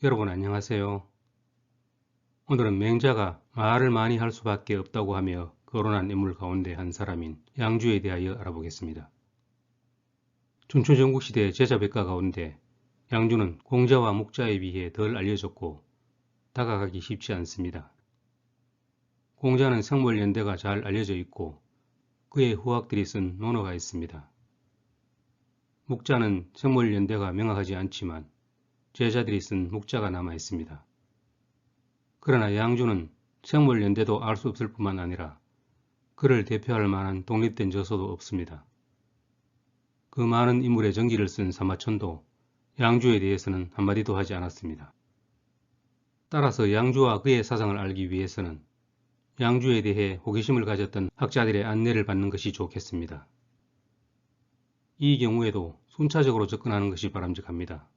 여러분 안녕하세요. 오늘은 맹자가 말을 많이 할 수밖에 없다고 하며 거론한 인물 가운데 한 사람인 양주에 대하여 알아보겠습니다. 춘추 전국시대 제자백가 가운데 양주는 공자와 묵자에 비해 덜 알려졌고 다가가기 쉽지 않습니다. 공자는 성물연대가 잘 알려져 있고 그의 후학들이 쓴 논어가 있습니다. 묵자는 성물연대가 명확하지 않지만 제자들이 쓴 묵자가 남아 있습니다. 그러나 양주는 생물연대도 알 수 없을 뿐만 아니라 그를 대표할 만한 독립된 저서도 없습니다. 그 많은 인물의 전기를 쓴 사마천도 양주에 대해서는 한마디도 하지 않았습니다. 따라서 양주와 그의 사상을 알기 위해서는 양주에 대해 호기심을 가졌던 학자들의 안내를 받는 것이 좋겠습니다. 이 경우에도 순차적으로 접근하는 것이 바람직합니다.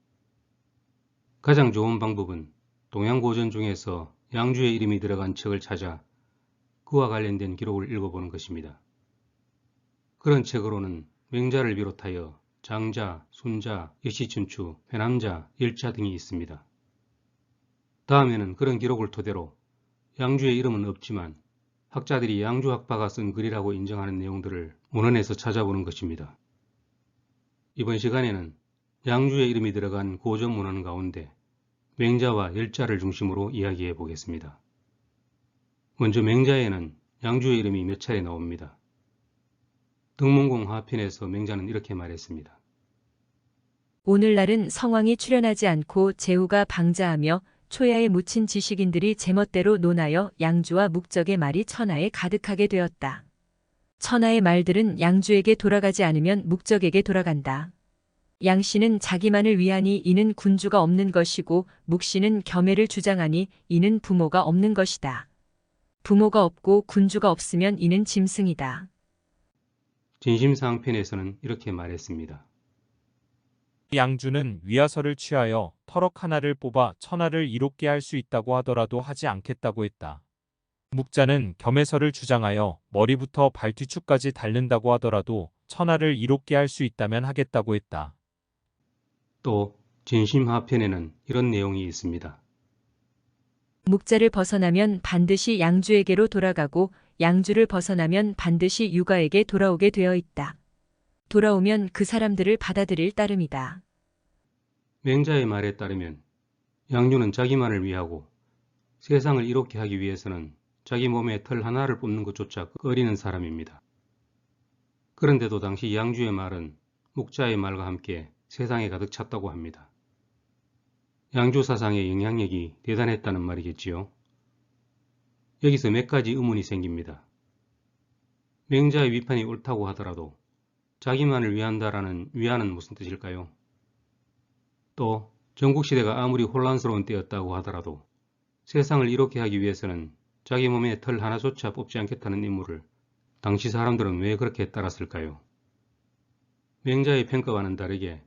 가장 좋은 방법은 동양고전 중에서 양주의 이름이 들어간 책을 찾아 그와 관련된 기록을 읽어보는 것입니다. 그런 책으로는 맹자를 비롯하여 장자, 순자, 여시춘추, 회남자, 열자 등이 있습니다. 다음에는 그런 기록을 토대로 양주의 이름은 없지만 학자들이 양주학파가 쓴 글이라고 인정하는 내용들을 문헌에서 찾아보는 것입니다. 이번 시간에는 양주의 이름이 들어간 고전 문헌 가운데 맹자와 열자를 중심으로 이야기해 보겠습니다. 먼저 맹자에는 양주의 이름이 몇 차례 나옵니다. 등문공 하편에서 맹자는 이렇게 말했습니다. 오늘날은 성왕이 출연하지 않고 제후가 방자하며 초야에 묻힌 지식인들이 제멋대로 논하여 양주와 묵적의 말이 천하에 가득하게 되었다. 천하의 말들은 양주에게 돌아가지 않으면 묵적에게 돌아간다. 양씨는 자기만을 위하니 이는 군주가 없는 것이고 묵씨는 겸해를 주장하니 이는 부모가 없는 것이다. 부모가 없고 군주가 없으면 이는 짐승이다. 진심사항편에서는 이렇게 말했습니다. 양주는 위아서를 취하여 터럭 하나를 뽑아 천하를 이롭게 할 수 있다고 하더라도 하지 않겠다고 했다. 묵자는 겸해서를 주장하여 머리부터 발뒤축까지 닳는다고 하더라도 천하를 이롭게 할 수 있다면 하겠다고 했다. 또 진심하편에는 이런 내용이 있습니다. 묵자를 벗어나면 반드시 양주에게로 돌아가고 양주를 벗어나면 반드시 육아에게 돌아오게 되어 있다. 돌아오면 그 사람들을 받아들일 따름이다. 맹자의 말에 따르면 양주는 자기만을 위하고 세상을 이롭게 하기 위해서는 자기 몸에 털 하나를 뽑는 것조차 꺼리는 사람입니다. 그런데도 당시 양주의 말은 묵자의 말과 함께 세상에 가득 찼다고 합니다. 양주 사상의 영향력이 대단했다는 말이겠지요. 여기서 몇 가지 의문이 생깁니다. 맹자의 비판이 옳다고 하더라도 자기만을 위한다라는 위안은 무슨 뜻일까요? 또 전국시대가 아무리 혼란스러운 때였다고 하더라도 세상을 이롭게 하기 위해서는 자기 몸에 털 하나조차 뽑지 않겠다는 임무를 당시 사람들은 왜 그렇게 따랐을까요? 맹자의 평가와는 다르게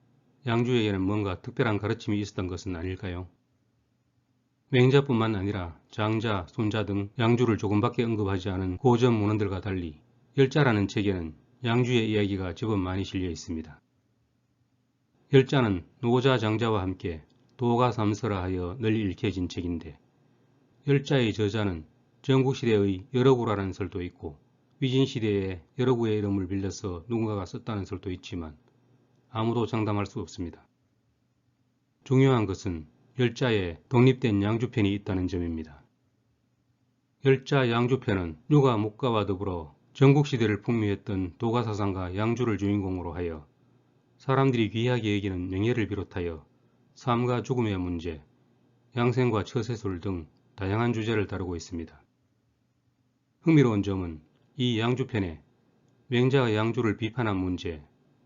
양주에게는 뭔가 특별한 가르침이 있었던 것은 아닐까요? 맹자뿐만 아니라 장자, 손자 등 양주를 조금밖에 언급하지 않은 고전 문헌들과 달리 열자라는 책에는 양주의 이야기가 제법 많이 실려 있습니다. 열자는 노자 장자와 함께 도가삼서라 하여 널리 읽혀진 책인데 열자의 저자는 전국시대의 여러구라는 설도 있고 위진시대에 여러구의 이름을 빌려서 누군가가 썼다는 설도 있지만 아무도 장담할 수 없습니다. 중요한 것은 열자에 독립된 양주편이 있다는 점입니다. 열자 양주편은 유가 묵가와 더불어 전국시대를 풍미했던 도가사상가 양주를 주인공으로 하여 사람들이 귀하게 여기는 명예를 비롯하여 삶과 죽음의 문제, 양생과 처세술 등 다양한 주제를 다루고 있습니다. 흥미로운 점은 이 양주편에 맹자가 양주를 비판한 문제,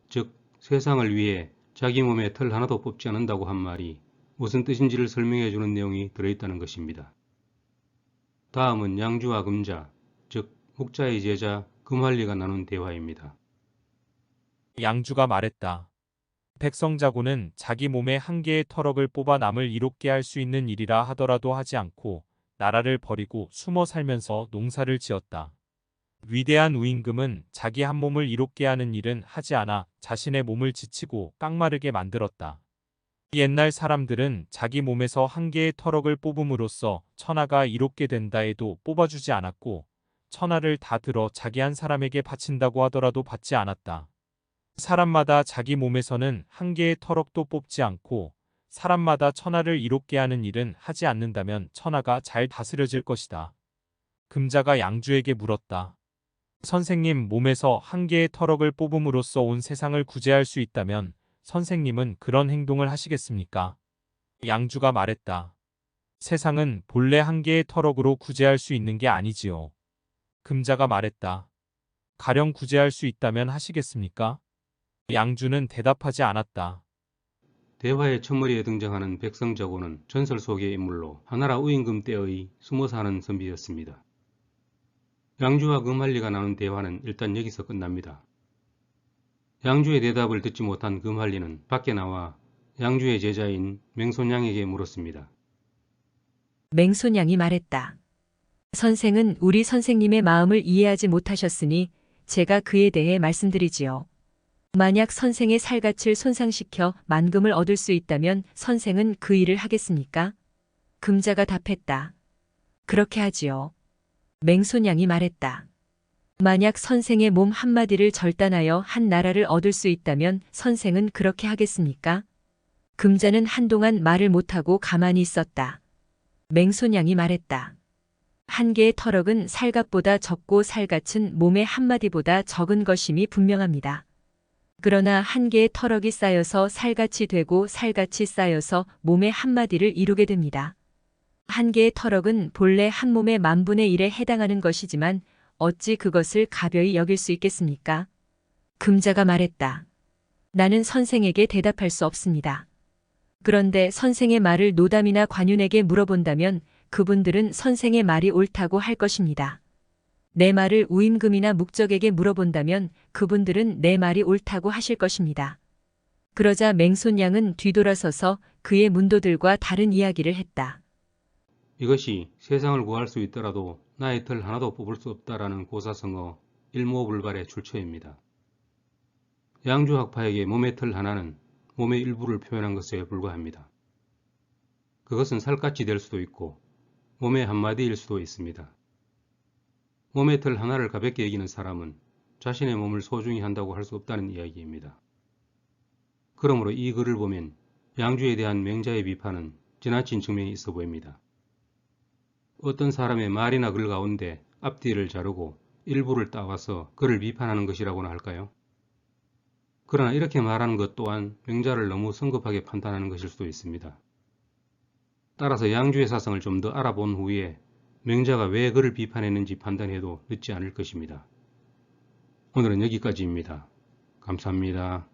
즉 세상을 위해 자기 몸에 털 하나도 뽑지 않는다고 한 말이 무슨 뜻인지를 설명해 주는 내용이 들어있다는 것입니다. 다음은 양주와 금자, 즉 묵자의 제자 금활리가 나눈 대화입니다. 양주가 말했다. 백성자고는 자기 몸에 한 개의 터럭을 뽑아 남을 이롭게 할 수 있는 일이라 하더라도 하지 않고 나라를 버리고 숨어 살면서 농사를 지었다. 위대한 우임금은 자기 한 몸을 이롭게 하는 일은 하지 않아 자신의 몸을 지치고 깡마르게 만들었다. 옛날 사람들은 자기 몸에서 한 개의 터럭을 뽑음으로써 천하가 이롭게 된다 해도 뽑아주지 않았고 천하를 다 들어 자기 한 사람에게 바친다고 하더라도 받지 않았다. 사람마다 자기 몸에서는 한 개의 터럭도 뽑지 않고 사람마다 천하를 이롭게 하는 일은 하지 않는다면 천하가 잘 다스려질 것이다. 금자가 양주에게 물었다. 선생님 몸에서 한 개의 터럭을 뽑음으로써 온 세상을 구제할 수 있다면 선생님은 그런 행동을 하시겠습니까? 양주가 말했다. 세상은 본래 한 개의 터럭으로 구제할 수 있는 게 아니지요. 금자가 말했다. 가령 구제할 수 있다면 하시겠습니까? 양주는 대답하지 않았다. 대화의 첫머리에 등장하는 백성자고는 전설 속의 인물로 하나라 우임금 때의 숨어 사는 선비였습니다. 양주와 금할리가 나눈 대화는 일단 여기서 끝납니다. 양주의 대답을 듣지 못한 금할리는 밖에 나와 양주의 제자인 맹손양에게 물었습니다. 맹손양이 말했다. 선생은 우리 선생님의 마음을 이해하지 못하셨으니 제가 그에 대해 말씀드리지요. 만약 선생의 살갗을 손상시켜 만금을 얻을 수 있다면 선생은 그 일을 하겠습니까? 금자가 답했다. 그렇게 하지요. 맹손양이 말했다. 만약 선생의 몸 한마디를 절단하여 한 나라를 얻을 수 있다면 선생은 그렇게 하겠습니까? 금자는 한동안 말을 못하고 가만히 있었다. 맹손양이 말했다. 한 개의 터럭은 살갗보다 적고 살갗은 몸의 한마디보다 적은 것임이 분명합니다. 그러나 한 개의 터럭이 쌓여서 살갗이 되고 살갗이 쌓여서 몸의 한마디를 이루게 됩니다. 한 개의 터럭은 본래 한 몸의 만분의 1에 해당하는 것이지만 어찌 그것을 가벼이 여길 수 있겠습니까? 금자가 말했다. 나는 선생에게 대답할 수 없습니다. 그런데 선생의 말을 노담이나 관윤에게 물어본다면 그분들은 선생의 말이 옳다고 할 것입니다. 내 말을 우임금이나 묵적에게 물어본다면 그분들은 내 말이 옳다고 하실 것입니다. 그러자 맹손양은 뒤돌아서서 그의 문도들과 다른 이야기를 했다. 이것이 세상을 구할 수 있더라도 나의 털 하나도 뽑을 수 없다라는 고사성어 일모불발의 출처입니다. 양주학파에게 몸의 털 하나는 몸의 일부를 표현한 것에 불과합니다. 그것은 살갗이 될 수도 있고 몸의 한마디일 수도 있습니다. 몸의 털 하나를 가볍게 여기는 사람은 자신의 몸을 소중히 한다고 할 수 없다는 이야기입니다. 그러므로 이 글을 보면 양주에 대한 맹자의 비판은 지나친 측면이 있어 보입니다. 어떤 사람의 말이나 글 가운데 앞뒤를 자르고 일부를 따와서 그를 비판하는 것이라고나 할까요? 그러나 이렇게 말하는 것 또한 맹자를 너무 성급하게 판단하는 것일 수도 있습니다. 따라서 양주의 사성을 좀 더 알아본 후에 맹자가 왜 그를 비판했는지 판단해도 늦지 않을 것입니다. 오늘은 여기까지입니다. 감사합니다.